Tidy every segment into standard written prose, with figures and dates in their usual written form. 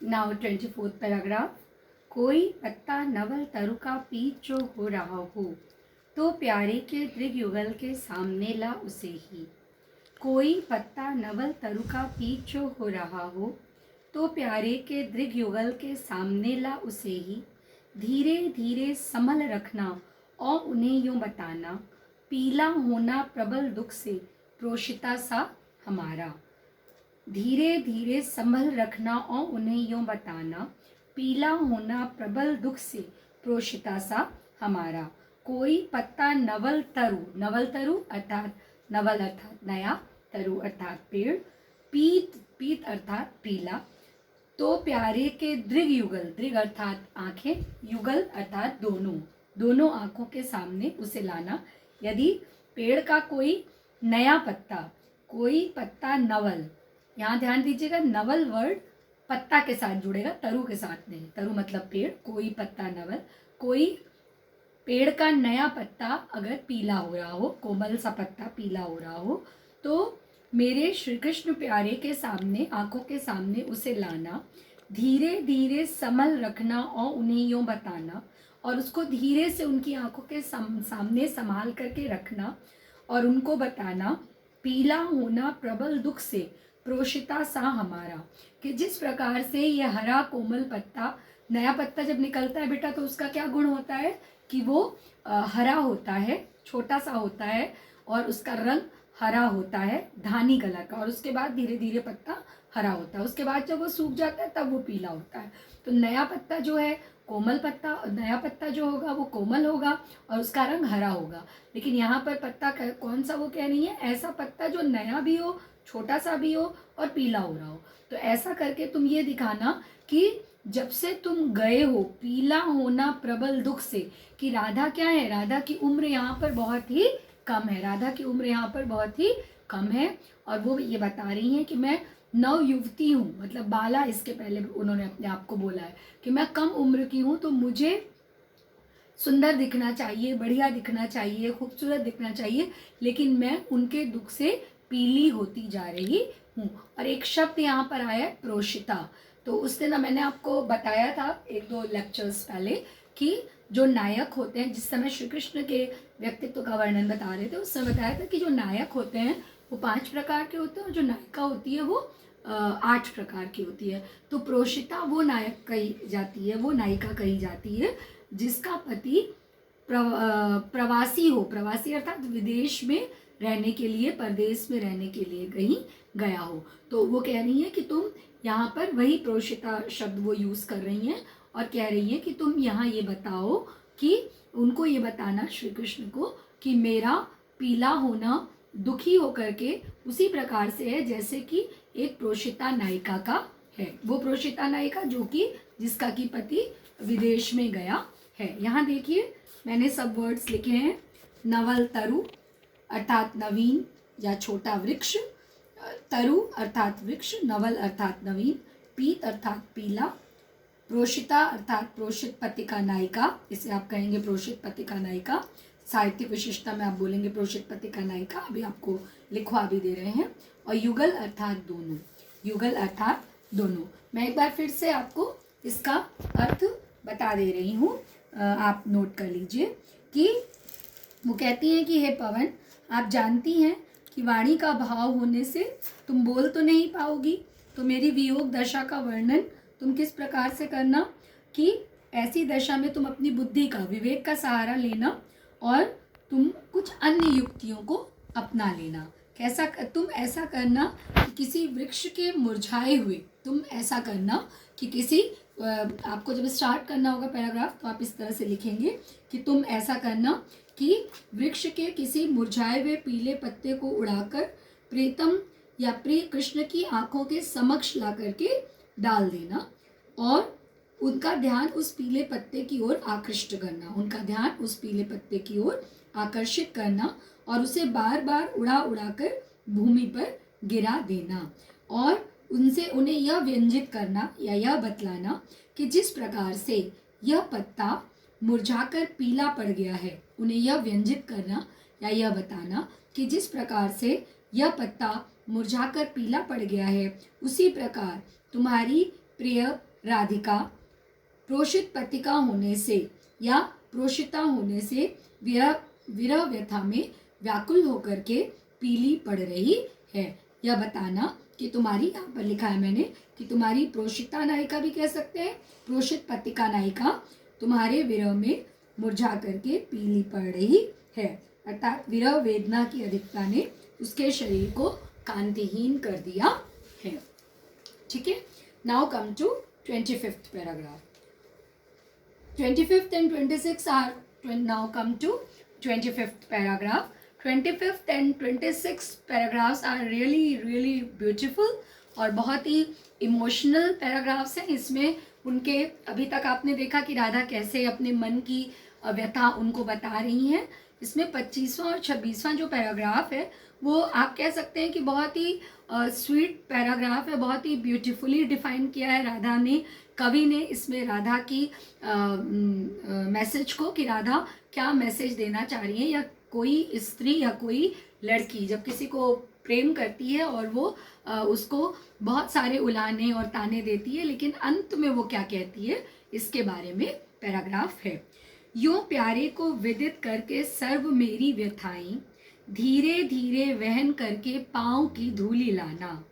Now 24th paragraph. कोई पत्ता नवल तरु का पीत जो हो रहा हो, तो प्यारे के दृग युगल के सामने ला उसे ही। कोई पत्ता नवल तरु का पीत जो हो रहा हो, तो प्यारे के दृग युगल के सामने ला उसे ही। धीरे धीरे संभल रखना और उन्हें यूं बताना, पीला होना प्रबल दुख से प्रोषिता सा हमारा। धीरे धीरे संभल रखना और उन्हें यूं बताना, पीला होना प्रबल दुख से प्रोषिता सा हमारा। कोई पत्ता नवल तरु, नवल तरु अर्थात नवल अर्थात नया, तरु अर्थात पेड़, पीत पीत अर्थात पीला, तो प्यारे के दृग युगल, दृग अर्थात आंखें, युगल अर्थात दोनों, दोनों आंखों के सामने उसे लाना। यदि पेड़ का कोई नया पत्ता, कोई पत्ता नवल, यहाँ ध्यान दीजिएगा नवल वर्ड पत्ता के साथ जुड़ेगा, तरु के साथ नहीं। तरु मतलब पेड़, कोई पत्ता नवल, कोई पेड़ का नया पत्ता अगर पीला हो रहा हो, कोमल सा पत्ता पीला हो रहा हो, तो मेरे श्री कृष्ण प्यारे के सामने, आंखों के सामने उसे लाना। धीरे धीरे संभल रखना और उन्हें यूं बताना, और उसको धीरे से उनकी आंखों के सामने संभाल करके रखना और उनको बताना, पीला होना प्रबल दुख से प्रोषिता सा हमारा, कि जिस प्रकार से ये हरा कोमल पत्ता, नया पत्ता जब निकलता है बेटा तो उसका क्या गुण होता है कि वो हरा होता है, छोटा सा होता है और उसका रंग हरा होता है, धानी कलर का, और उसके बाद धीरे धीरे पत्ता हरा होता है। उसके बाद जब वो सूख जाता है तब वो पीला होता है। तो नया पत्ता जो है कोमल पत्ता, नया पत्ता जो होगा वो कोमल होगा और उसका रंग हरा होगा। लेकिन यहाँ पर पत्ता कौन सा वो कह रही है, ऐसा पत्ता जो नया भी हो, छोटा सा भी हो और पीला हो रहा हो। तो ऐसा करके तुम ये दिखाना कि जब से तुम गए हो, पीला होना प्रबल दुख से, कि राधा क्या है, राधा की उम्र यहाँ पर बहुत ही कम है, राधा की उम्र यहाँ पर बहुत ही कम है। और वो ये बता रही हैं कि मैं नव युवती हूँ, मतलब बाला, इसके पहले उन्होंने अपने आप को बोला है कि मैं कम उम्र की हूँ, तो मुझे सुंदर दिखना चाहिए, बढ़िया दिखना चाहिए, खूबसूरत दिखना चाहिए, लेकिन मैं उनके दुख से पीली होती जा रही हूँ। और एक शब्द यहाँ पर आया है प्रोषिता। तो उस दिन मैंने आपको बताया था एक दो लेक्चर्स पहले कि जो नायक होते हैं, जिस समय श्री कृष्ण के व्यक्तित्व का वर्णन बता रहे थे उस समय बताया था कि जो नायक होते हैं वो 5 प्रकार के होते हैं और जो नायिका होती है वो 8 प्रकार की होती है। तो प्रोषिता वो नायक कही जाती है, वो नायिका कही जाती है जिसका पति प्रवासी हो, प्रवासी अर्थात विदेश में रहने के लिए, परदेश में रहने के लिए कहीं गया हो। तो वो कह रही है कि तुम यहाँ पर वही प्रोषिता शब्द वो यूज़ कर रही हैं और कह रही है कि तुम यहाँ ये बताओ, कि उनको ये बताना श्री कृष्ण को कि मेरा पीला होना दुखी होकर के उसी प्रकार से है जैसे कि एक प्रोषिता नायिका का है। वो प्रोषिता नायिका जो कि जिसका की पति विदेश में गया है। यहाँ देखिए मैंने सब वर्ड्स लिखे हैं। नवल तरु अर्थात नवीन या छोटा वृक्ष, तरु अर्थात वृक्ष, नवल अर्थात नवीन, पीत अर्थात पीला, प्रोषिता अर्थात प्रोषित पति का नायिका, इसे आप कहेंगे प्रोषित पति का नायिका, साहित्यिक विशिष्टता में आप बोलेंगे प्रोषित पति का नायिका, अभी आपको लिखवा भी दे रहे हैं, और युगल अर्थात दोनों, युगल अर्थात दोनों। मैं एक बार फिर से आपको इसका अर्थ बता दे रही हूँ, आप नोट कर लीजिए कि वो कहती हैं कि हे पवन, आप जानती हैं कि वाणी का भाव होने से तुम बोल तो नहीं पाओगी, तो मेरी वियोग दशा का वर्णन तुम किस प्रकार से करना कि ऐसी दशा में तुम अपनी बुद्धि का, विवेक का सहारा लेना और तुम कुछ अन्य युक्तियों को अपना लेना। कैसा, तुम ऐसा करना कि किसी वृक्ष के मुरझाए हुए, तुम ऐसा करना कि किसी, आपको जब स्टार्ट करना होगा पैराग्राफ तो आप इस तरह से लिखेंगे कि तुम ऐसा करना कि वृक्ष के किसी मुरझाए हुए पीले पत्ते को उड़ाकर प्रीतम या प्रिय कृष्ण की आंखों के समक्ष ला करके डाल देना और उनका ध्यान उस पीले पत्ते की ओर आकृष्ट करना, उनका ध्यान उस पीले पत्ते की ओर आकर्षित करना और उसे बार बार उड़ा उड़ा कर भूमि पर गिरा देना और उनसे उन्हें यह व्यंजित करना या यह बतलाना कि जिस प्रकार से यह पत्ता मुरझाकर पीला पड़ गया है, उन्हें यह व्यंजित करना या यह बताना कि जिस प्रकार से यह पत्ता मुरझाकर पीला पड़ गया है, उसी प्रकार तुम्हारी प्रिय राधिका प्रोषित पतिका होने से या प्रोषिता होने से विरह विरह व्यथा में व्याकुल होकर के पीली पड़ रही है। यह बताना कि तुम्हारी, यहाँ पर लिखा है मैंने कि तुम्हारी प्रोषिता नायिका भी कह सकते हैं, प्रोषित पतिका नायिका तुम्हारे विरह में मुरझा करके पीली पड़ रही है, अर्थात विरह वेदना की अधिकता ने उसके शरीर को कांतिहीन कर दिया है। ठीक है, now come to 25th paragraph. 25th and 26th are now come to 25th paragraph. 25th and 26th paragraphs are really beautiful और बहुत ही इमोशनल पैराग्राफ्स हैं। इसमें उनके, अभी तक आपने देखा कि राधा कैसे अपने मन की व्यथा उनको बता रही हैं। इसमें 25वां और 26वां जो पैराग्राफ है वो आप कह सकते हैं कि बहुत ही स्वीट पैराग्राफ है, बहुत ही ब्यूटीफुली डिफाइन किया है राधा ने, कवि ने इसमें राधा की मैसेज को, कि राधा क्या मैसेज देना चाह रही है, या कोई स्त्री या कोई लड़की जब किसी को प्रेम करती है और वो उसको बहुत सारे उलाने और ताने देती है, लेकिन अंत में वो क्या कहती है इसके बारे में पैराग्राफ है। यूं प्यारे को विदित करके सर्व मेरी व्यथाएं, धीरे धीरे वहन करके पाँव की धूली लाना।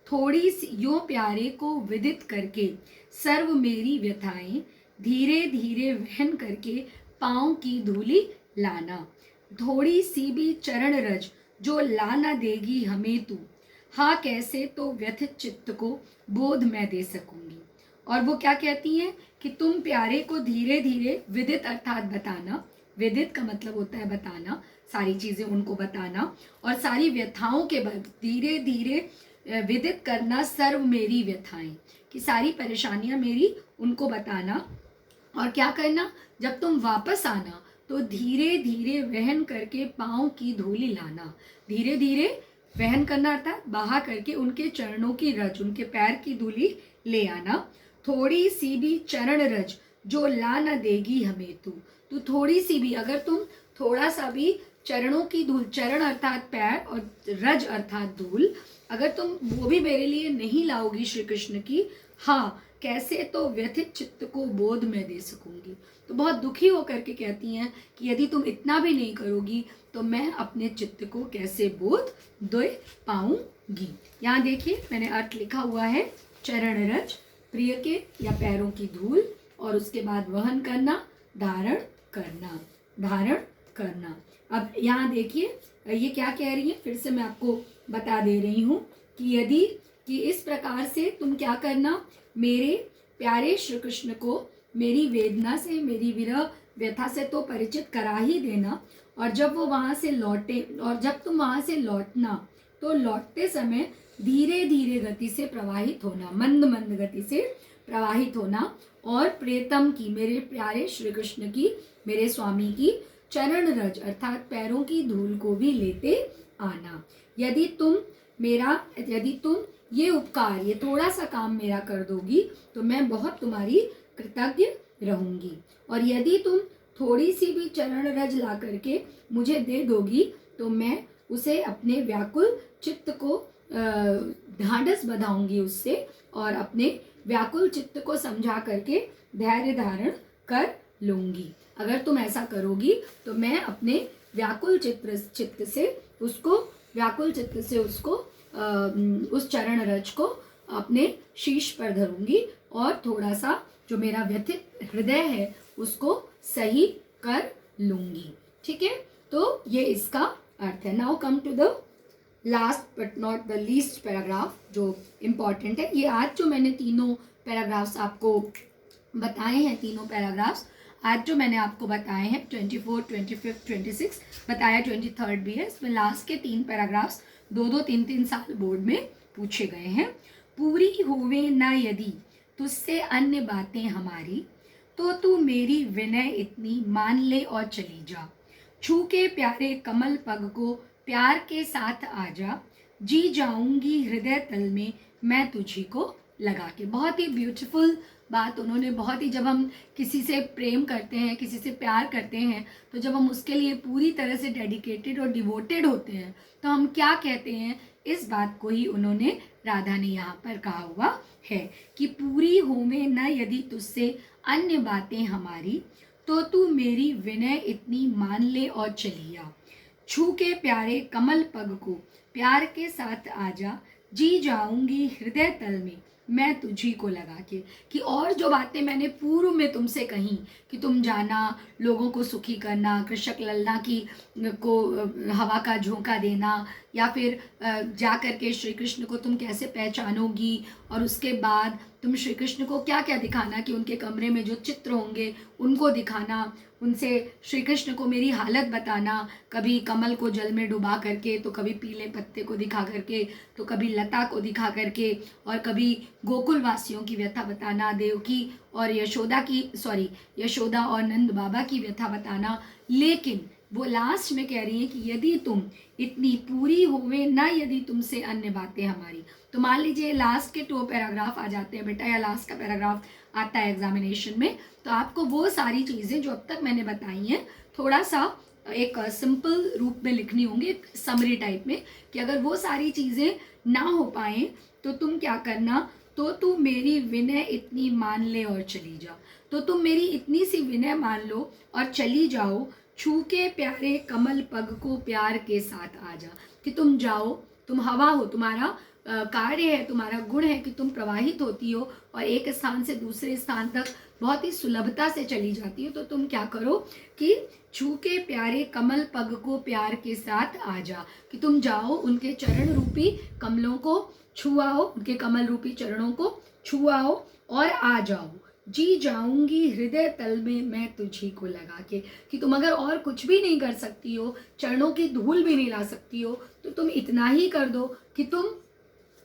थोड़ी सी यूं प्यारे को विदित करके सर्व मेरी व्यथाएं, धीरे धीरे वहन करके पाँव की धूली लाना। थोड़ी सी भी चरण रज जो ला न देगी हमें तू, हाँ कैसे तो व्यथित चित्त को बोध मैं दे सकूंगी। और वो क्या कहती हैं कि तुम प्यारे को धीरे धीरे, विदित अर्थात बताना, विदित का मतलब होता है बताना, सारी चीज़ें उनको बताना, और सारी व्यथाओं के बाद धीरे धीरे विदित करना सर्व मेरी व्यथाएं, कि सारी परेशानियां मेरी उनको बताना। और क्या करना, जब तुम वापस आना तो धीरे धीरे वहन करके पाँव की धूली लाना। धीरे धीरे वहन करना अर्थात बहा करके उनके चरणों की रज, उनके पैर की धूली ले आना। थोड़ी सी भी चरण रज जो ला न देगी हमें तू, तो थोड़ी सी भी, अगर तुम थोड़ा सा भी चरणों की धूल, चरण अर्थात पैर और रज अर्थात धूल, अगर तुम वो भी मेरे लिए नहीं लाओगी श्री कृष्ण की, हाँ कैसे तो व्यथित चित्त को बोध मैं दे सकूंगी। तो बहुत दुखी होकर के कहती हैं कि यदि तुम इतना भी नहीं करोगी तो मैं अपने चित्त को कैसे बोध दे पाऊंगी। यहाँ देखिए मैंने अर्थ लिखा हुआ है, चरण रज प्रिय के या पैरों की धूल, और उसके बाद वहन करना, धारण करना, धारण करना। अब यहाँ देखिए ये क्या कह रही है, फिर से मैं आपको बता दे रही हूँ कि यदि कि इस प्रकार से तुम क्या करना, मेरे प्यारे श्री कृष्ण को मेरी वेदना से, मेरी विरह व्यथा से तो परिचित करा ही देना। और जब वो वहाँ से लौटे, और जब तुम वहाँ से लौटना तो लौटते समय धीरे धीरे गति से प्रवाहित होना, मंद मंद गति से प्रवाहित होना, और प्रियतम की, मेरे प्यारे श्री कृष्ण की, मेरे स्वामी की चरण रज अर्थात पैरों की धूल को भी लेते आना। यदि तुम ये उपकार, ये थोड़ा सा काम मेरा कर दोगी तो मैं बहुत तुम्हारी कृतज्ञ रहूंगी। और यदि तुम थोड़ी सी भी चरण रज ला करके मुझे दे दोगी तो मैं उसे अपने व्याकुल चित्त को ढांढस बंधाऊंगी उससे, और अपने व्याकुल चित्त को समझा करके धैर्य धारण कर लूंगी। अगर तुम ऐसा करोगी तो मैं अपने व्याकुल चित्त से उसको उस चरण रज को अपने शीश पर धरूंगी, और थोड़ा सा जो मेरा व्यथित हृदय है उसको सही कर लूंगी। ठीक है, तो ये इसका अर्थ है। Now come to the last but not the least paragraph जो इम्पॉर्टेंट है। ये आज जो मैंने तीनों पैराग्राफ्स आपको बताए हैं, तीनों पैराग्राफ्स आज जो मैंने आपको बताए हैं, 24, 25, 26 बताया, 23 भी है। इसमें लास्ट के 3 पैराग्राफ्स 2-2, 3-3 साल बोर्ड में पूछे गए हैं। पूरी होवे न यदि तुझसे अन्य बातें हमारी, तो तू मेरी विनय इतनी मान ले और चली जा। छू के प्यारे कमल पग को प्यार के साथ आजा, जी जाऊंगी हृदय तल में मैं तुझी को लगा के। बहुत ही ब्यूटीफुल बात उन्होंने, बहुत ही, जब हम किसी से प्रेम करते हैं, किसी से प्यार करते हैं, तो जब हम उसके लिए पूरी तरह से डेडिकेटेड और डिवोटेड होते हैं तो हम क्या कहते हैं इस बात को ही उन्होंने, राधा ने यहाँ पर कहा हुआ है कि पूरी होवे न यदि तुझसे अन्य बातें हमारी, तो तू मेरी विनय इतनी मान ले और चलिया। छू के प्यारे कमल पग को प्यार के साथ आजा, जी जाऊंगी हृदय तल में मैं तुझी को लगा के। कि और जो बातें मैंने पूर्व में तुमसे कही कि तुम जाना, लोगों को सुखी करना, कृषक ललना की को हवा का झोंका देना, या फिर जा कर के श्री कृष्ण को तुम कैसे पहचानोगी, और उसके बाद तुम श्री कृष्ण को क्या क्या दिखाना कि उनके कमरे में जो चित्र होंगे उनको दिखाना, उनसे श्री कृष्ण को मेरी हालत बताना, कभी कमल को जल में डुबा करके, तो कभी पीले पत्ते को दिखा करके, तो कभी लता को दिखा करके, और कभी गोकुल वासियों की व्यथा बताना, देवकी और यशोदा और नंद बाबा की व्यथा बताना। लेकिन वो लास्ट में कह रही है कि यदि तुम इतनी पूरी होवे ना यदि तुमसे अन्य बातें हमारी। तो मान लीजिए लास्ट के 2 पैराग्राफ आ जाते हैं बेटा, या लास्ट का पैराग्राफ आता है एग्जामिनेशन में, तो आपको वो सारी चीज़ें जो अब तक मैंने बताई हैं थोड़ा सा एक सिंपल रूप में लिखनी होंगी, एक समरी टाइप में, कि अगर वो सारी चीज़ें ना हो पाए तो तुम क्या करना, तो तू मेरी विनय इतनी मान ले और चली जा। तो तुम मेरी इतनी सी विनय मान लो और चली जाओ, छू के प्यारे कमल पग को प्यार के साथ आ जा। कि तुम जाओ, तुम हवा हो, तुम्हारा कार्य है, तुम्हारा गुण है कि तुम प्रवाहित होती हो और एक स्थान से दूसरे स्थान तक बहुत ही सुलभता से चली जाती हो। तो तुम क्या करो कि छू के प्यारे कमल पग को प्यार के साथ आ जा, कि तुम जाओ उनके चरण रूपी कमलों को छुआओ, उनके कमल रूपी चरणों को छुआओ और आ जाओ। जी जाऊंगी हृदय तल में मैं तुझी को लगा के। कि तुम अगर और कुछ भी नहीं कर सकती हो, चरणों की धूल भी नहीं ला सकती हो, तो तुम इतना ही कर दो कि तुम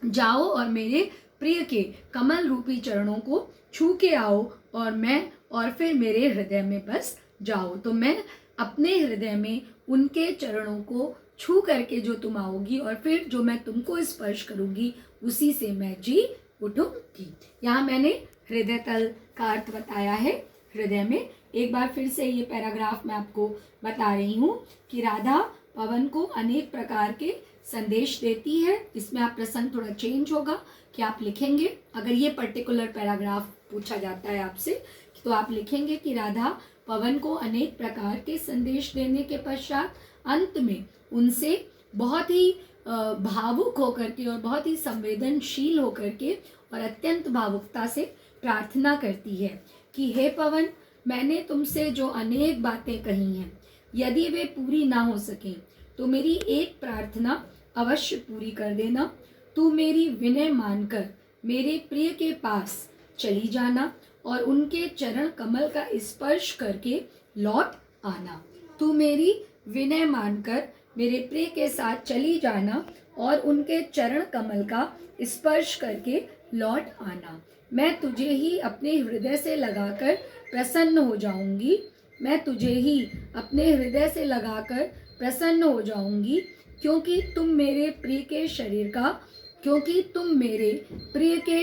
जाओ और मेरे प्रिय के कमल रूपी चरणों को छू के आओ, और फिर मेरे हृदय में बस जाओ। तो मैं अपने हृदय में उनके चरणों को छू करके जो तुम आओगी, और फिर जो मैं तुमको स्पर्श करूंगी उसी से मैं जी उठूंगी। यहाँ मैंने हृदय तल का अर्थ बताया है। हृदय में एक बार फिर से ये पैराग्राफ मैं आपको बता रही हूँ कि राधा पवन को अनेक प्रकार के संदेश देती है। इसमें आप प्रसंग थोड़ा चेंज होगा कि आप लिखेंगे, अगर ये पर्टिकुलर पैराग्राफ पूछा जाता है आपसे, तो आप लिखेंगे कि राधा पवन को अनेक प्रकार के संदेश देने के पश्चात अंत में उनसे बहुत ही भावुक होकर के और बहुत ही संवेदनशील होकर के और अत्यंत भावुकता से प्रार्थना करती है कि हे पवन, मैंने तुमसे जो अनेक बातें कही हैं, यदि वे पूरी ना हो सकें तो मेरी एक प्रार्थना अवश्य पूरी कर देना। तू मेरी विनय मानकर मेरे प्रिय के पास चली जाना और उनके चरण कमल का स्पर्श करके लौट आना। तू मेरी विनय मानकर मेरे प्रिय के साथ चली जाना और उनके चरण कमल का स्पर्श करके लौट आना। मैं तुझे ही अपने हृदय से लगाकर प्रसन्न हो जाऊंगी। मैं तुझे ही अपने हृदय से लगाकर प्रसन्न हो जाऊंगी, क्योंकि तुम मेरे प्रिय के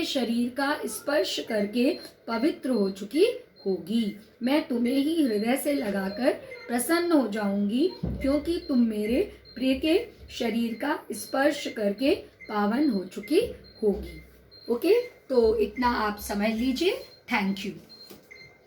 शरीर का स्पर्श करके पवित्र हो चुकी होगी। मैं तुम्हें ही हृदय से लगाकर प्रसन्न हो जाऊंगी, क्योंकि तुम मेरे प्रिय के शरीर का स्पर्श करके पावन हो चुकी होगी। ओके, तो इतना आप समझ लीजिए। Thank you.